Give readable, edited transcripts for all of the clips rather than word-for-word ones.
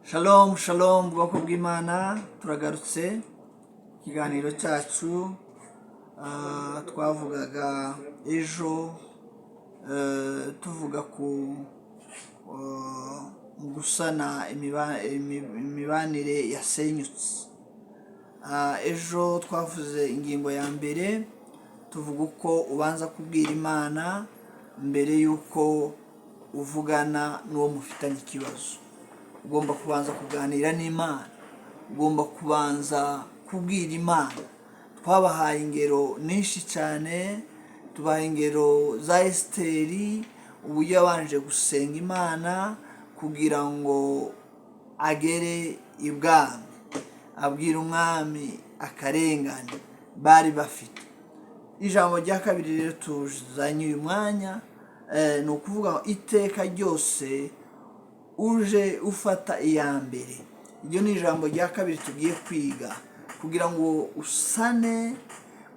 Shalom, shalom, bwoko bw'Imana, turagarutse ikiganiro cyacu twavugaga ejo tuvuga ku gusana imibanire yasenyutse. Ejo twavuze ingingo ya mbere, tuvuga uko ubanza kubwira Imana mbere y'uko uvugana n'uwo mufitanye ikibazo. Ugomba kubanza kuganira n'Imana, ugomba kubanza kubwira Imana. Twabahaye ingero nyinshi cyane, tubaha ingero za Esiteri, uburyo yabanje gusenga Imana kugira ngo agere ibwami, abwira umwami akarengane bari bafite. Ijambo rya kabiri rero tuzanye uyu mwanya ni ukuvuga ngo iteka ryose uje ufata iya mbere. Iryo ni ijambo rya kabiri tugiye kwiga kugira ngo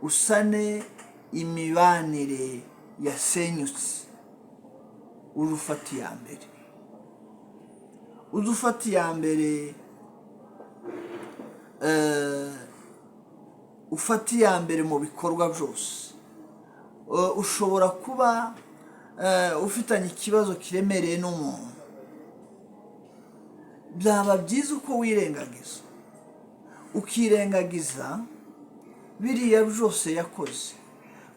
usane imibanire yasenyutse. Uje ufata iya mbere, uje ufata iya mbere, ufata iya mbere mu bikorwa byose. Ushobora kuba ufitanye ikibazo kiremereye n'umuntu, byaba byiza uko wirengagiza, ukirengagiza biriya byose yakoze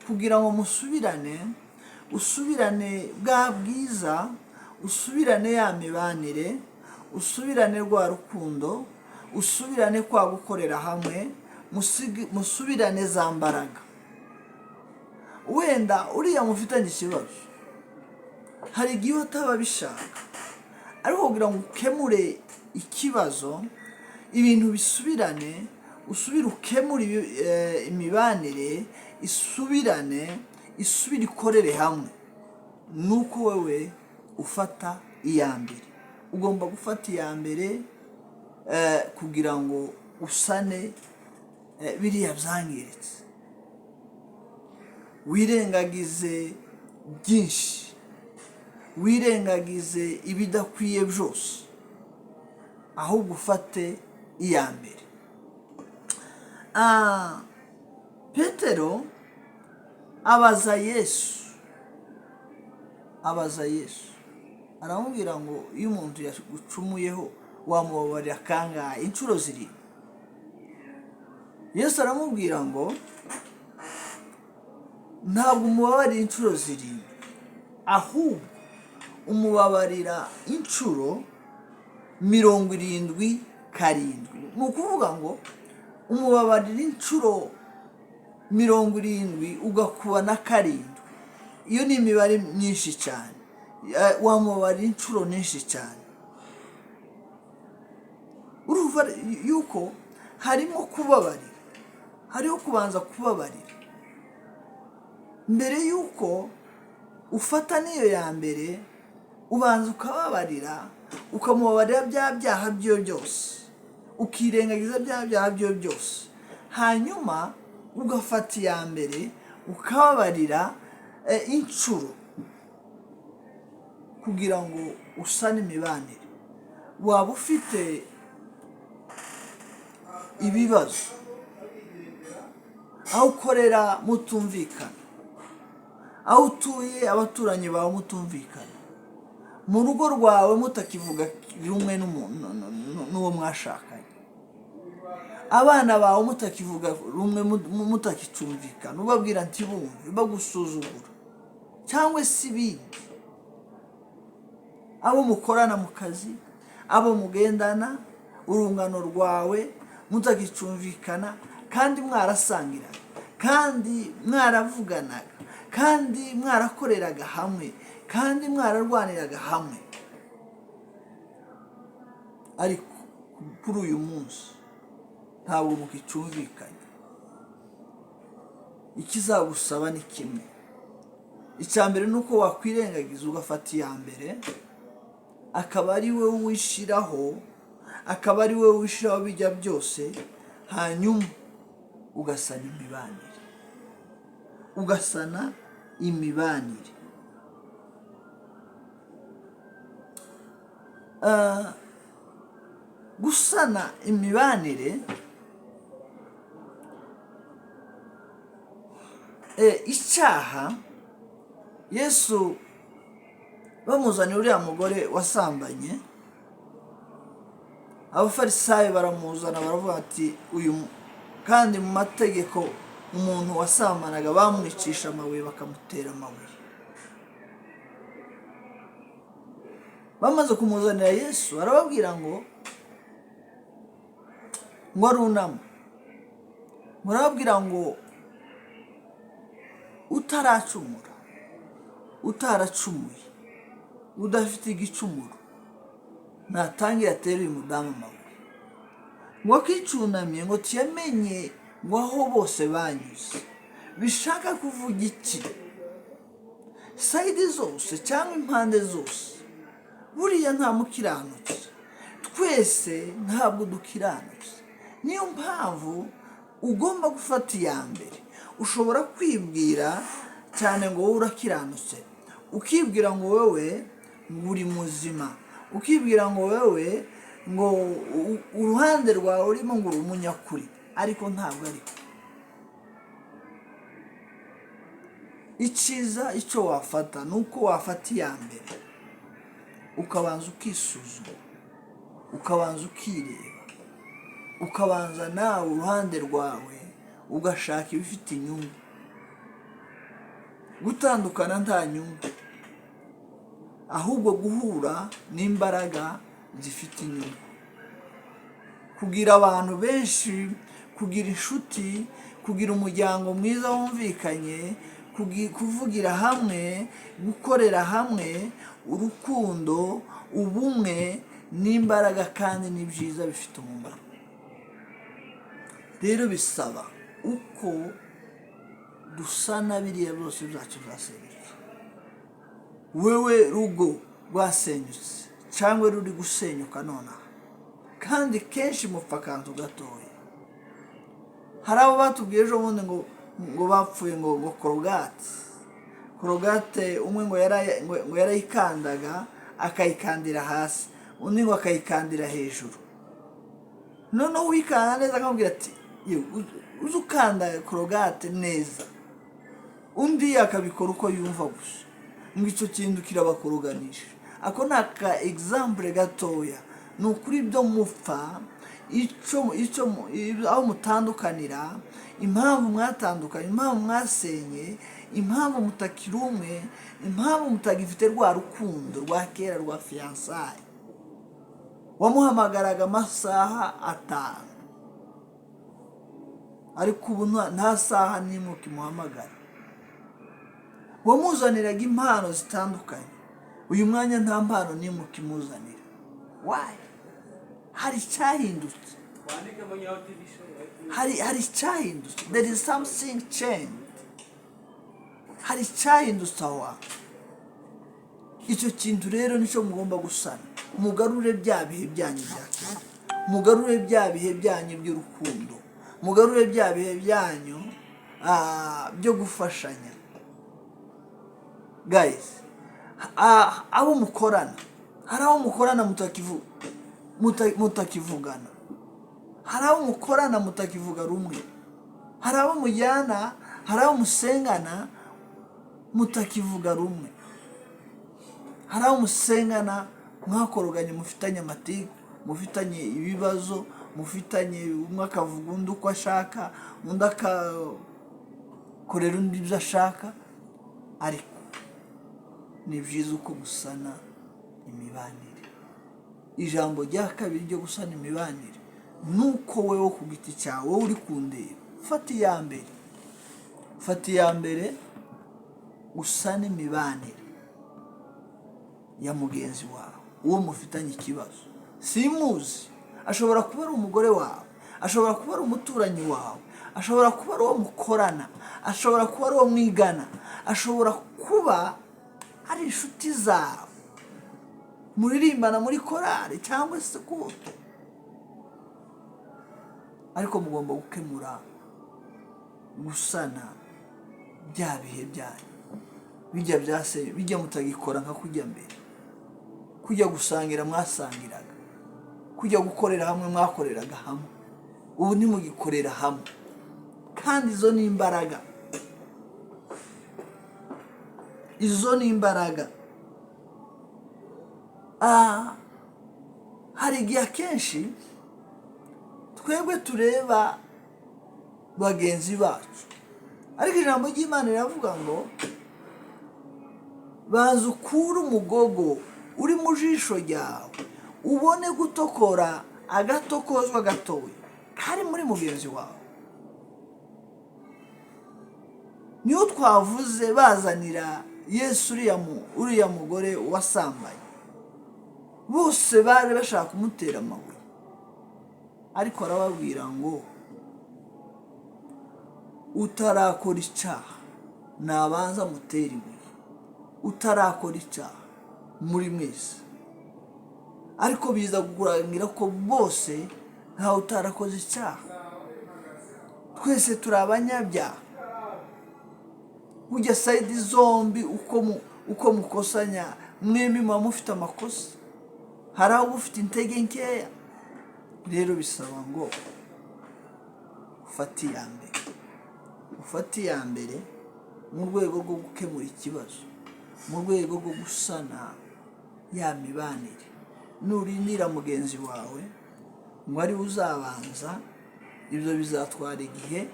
kugira ngo usubirane bwa bwiza, usubirane ya mibanire, usubirane rwa rukundo, usubirane kwa gukorera hamwe, musubirane za mbaraga. Wenda uriya mufitanye ikibazo hari igihe utaba bishaka, ariko kugira ngo ukemure ikibazo, ibintu bisubirane, usubire ukemure imibanire, isubire ikorere hamwe, nuko wewe ufata iya mbere. Ugomba gufata iya mbere kugira ngo usane biriya byangiritse. Wirengagize byinshi, wirengagize ibidakwiye byose, ahubwo ufate iya mbere. Petero abaza Yesu, aramubwira ngo iyo umuntu yagucumuyeho wamubabarira kangahe? Inshuro 7. Yesu aramubwira ngo ntabwo umubabarira inshuro 7, ahubwo umubabarira inshuro 77. Ni ukuvuga ngo umubabarira inshuro 70 ugakuba na 7. Iyo ni imibare myinshi cyane, wamubabarira inshuro nyinshi cyane. Urumva yuko harimo kubabarira, hariho kubanza kubabarira mbere yuko ufata n'iyo ya mbere. Ubanza ukababarira, ukamubabarira bya byaha byo byose, ukirengagiza bya byaha byo byose, hanyuma ugafata iya mbere ukababarira inshuro kugira ngo usane imibanire. Waba ufite ibibazo, aho ukorera mutumvikana, aho utuye abaturanyi bawe mutumvikana, mu rugo rwawe mutakivuga rumwe n'uwo mwashakanye, abana bawe mutakivuga rumwe, mutakicumvikana, ubabwira ntibumve, bagusuzugura, cyangwa se ibindi, abo mukorana mu kazi, abo mugendana, urungano rwawe mutakicumvikana, kandi mwarasangiraga, kandi mwaravuganaga, kandi mwarakoreraga hamwe, kandi mwararwaniraga hamwe, ariko kuri uyu munsi ntabwo mukicumvikanye. Ikizagusaba ni kimwe. Icya mbere ni uko wakwirengagiza ugafata iya mbere, akaba ari we wishiraho, bijya byose, hanyuma ugasana imibanire. gusana imibanire, icyaha. Yesu bamuzaniye uriya mugore wasambanye, abafarisayo baramuzana baravuga ati uyu, kandi mu mategeko umuntu wasambanaga bamwicisha amabuye, bakamutera amabuye. Bamaze kumuzanira Yesu arababwira ngo arunama, murababwira ngo utaracumura, utaracumuye, udafite igicumuro natangira atere uyu mudamu amabuye. Ngo akicunamye ngo tuyamenye ngo aho bose banyuze. Bishaka kuvuga iki? Sayidi zose cyangwa impande zose, buriya nta mukiranutsi, twese ntabwo dukiranutse. Niyo mpamvu ugomba gufata iya mbere. Ushobora kwibwira cyane ngo wowe urakiranutse, ukibwira ngo wowe uri muzima, ukibwira ngo wowe ngo uruhande rwawe urimo ngo uri umunyakuri, ariko ntabwo ariko. Icyiza icyo wafata ni uko wafata iya mbere, ukabanza ukisuzuma, ukabanza ukireba, ukabanza nawe uruhande rwawe ugashaka ibifite inyungu. Gutandukana nta nyungu, ahubwo guhura n'imbaraga zifite inyungu. Kugira abantu benshi, kugira inshuti, kugira umuryango mwiza wumvikanye, kuvugira hamwe, gukorera hamwe, urukundo, ubumwe n'imbaraga, kandi ni byiza, bifite umumaro. Rero bisaba uko dusana biriya byose byacu byasenyutse. Wewe rugo rwasenyutse cyangwa ruri gusenyuka nonaha, kandi kenshi mupfa akantu gatoya. Hari abo batubwiye ejo bundi ngo bapfuye ngo korogate umwe ngo yarayikandaga akayikandira hasi, undi ngo akayikandira hejuru. Noneho uyikanda neza akamubwira ati uzi ukanda korogate neza, undi akabikora uko yumva gusa, ngo icyo kintu kirabakoroganisha. Ako ni aka example gatoya. Ni ukuri byo mupfa, aho mutandukanira, impamvu mwatandukanye, impamvu mwasenye, impamvu mutakiri umwe, impamvu mutagifite rwa rukundo rwa kera rwa fiyansaye. Wamuhamagaraga amasaha 5, ariko ubu nta saha n'imwe ukimuhamagara. Wamuzaniraga impano zitandukanye, uyu mwanya nta mpano n'imwe ukimuzanira. Why? Hari icyahindutse, hari icyahindutse. There is something changed. Hari icyahindutse aho. Icyo kintu rero nicyo mugomba gusana. Mugarure bya bihe byanyu bya kera, mugarure bya bihe byanyu by'urukundo, mugarure bya bihe byanyu byo gufashanya. Guys, abo mukorana, hari abo mukorana mutakivugana, hari abo mukorana mutakivuga rumwe, hari abo mujyana, hari abo musengana mutakivuga rumwe, hari abo musengana mwakoroganye, mufitanye amatiku, mufitanye ibibazo, mufitanye, umwe akavuga undi uko ashaka, undi akakorera undi ibyo ashaka. Ariko ni byiza uko gusana imibanire. Ijambo rya kabiri ryo gusana imibanire nuko wewe ku giti cyawe, wowe uri kundeba, fata iya mbere, fata iya mbere usana imibanire ya mugenzi wawe, uwo mufitanye ikibazo. Simuzi, ashobora kuba ari umugore wawe, ashobora kuba ari umuturanyi wawe, ashobora kuba ari uwo mukorana, ashobora kuba ari uwo mwigana, ashobora kuba ari inshuti zawe, muririmbana muri korari cyangwa se kuto. Ariko mugomba gukemura, gusana bya bihe byanyu, bijya byase, bijya mutagikora nka kujya mbere, kujya gusangira mwasangiraga, kujya gukorera hamwe mwakoreraga hamwe, ubu ntimugikorera hamwe. Kandi izo ni imbaraga, izo ni imbaraga. Hari igihe akenshi twebwe tureba bagenzi bacu, ariko ijambo ry'Imana riravuga ngo banza ukure umugogo uri mu jisho ryawe ubone gutokora agatokozwa gatoya kari muri mugenzi wawe. Niyo twavuze bazanira Yesu uriya mugore wasambaye, bose bari bashaka kumutera amabuye, ariko arababwira ngo utarakora icyaha nabanza mutera ibuye, utarakora icyaha muri mwese. Ariko biza kurangira ko bose ntawe utarakoze icyaha, twese turi abanyabyaha. Burya sayidi zombi uko mukosanya mwembi muba mufite amakosa, hari aho ufite intege nkeya. Rero bisaba ngo ufate iya mbere mu rwego rwo gukemura ikibazo, mu rwego rwo gusana ya mibanire. Nurinira mugenzi wawe ngo ari uzabanza, ibyo bizatwara igihe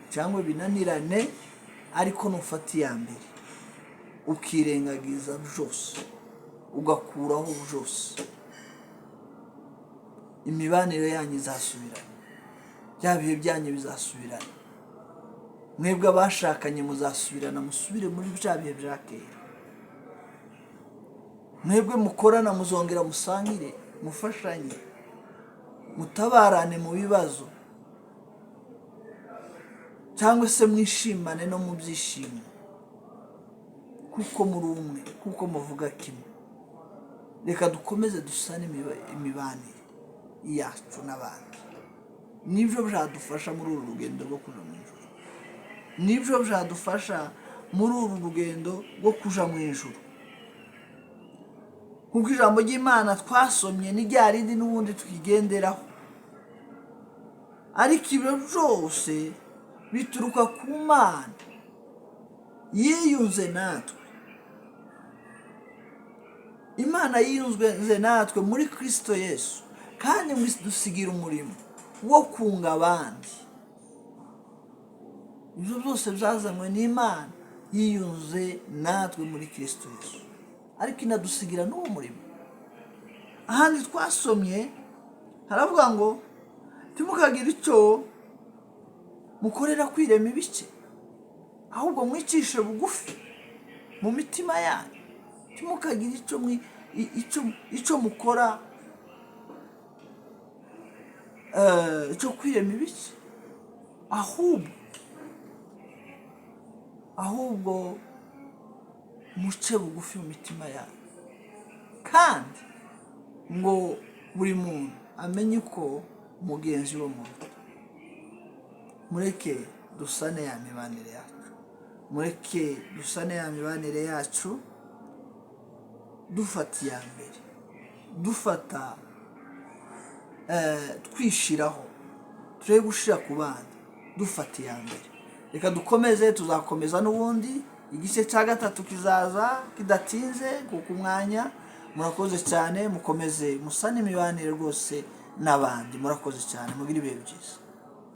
cyangwa binanirane, ariko nufata iya mbere ukirengagiza byose, ugakuraho byose, imibanire yanyu izasubirana, bya bihe byanyu bizasubirana. Mwebwe abashakanye muzasubirana, musubire muri bya bihe bya kera. Mwebwe mukorana muzongera musangire, mufashanye, mutabarane mu bibazo, cyangwa se mwishimane no mu byishimo, kuko muri umwe, kuko muvuga kimwe. Reka dukomeze dusane imibanire yacu n'abandi. Nibyo byadufasha muri uru rugendo rwo kuja mu ijuru, nibyo byadufasha muri uru rugendo rwo kuja mu ijuru. Kuko ijambo ry'Imana twasomye ni rya rindi n'ubundi tukigenderaho, ariko ibyo byose bituruka ku Mana yiyunze natwe. Imana yiyunze natwe muri Kristo Yesu, kandi dusigira umurimo wo kunga abandi. Ibyo byose byazanywe n'Imana yiyunze natwe muri Kristo Yesu, ariko inadusigira n'uwo murimo. Ahandi twasomye haravuga ngo timukagira icyo mukorera kwirema ibice, ahubwo mwicishe bugufi mu mitima yanyu. Timukagira icyo mukora cyo kwirema ibice, ahubwo muce bugufi mu mitima yanyu, kandi ngo buri muntu amenye ko mugenzi wo muntu. Mureke dusane ya mibanire yacu, mureke dusane ya mibanire yacu, dufata iya mbere, dufata twishiraho, turebe gushira ku bandi, dufata iya mbere. Reka dukomeze, tuzakomeza n'ubundi. Igice cya gatatu kizaza kidatinze kuko umwanya. Murakoze cyane, mukomeze musane imibanire rwose n'abandi. Murakoze cyane, mugire ibihe byiza.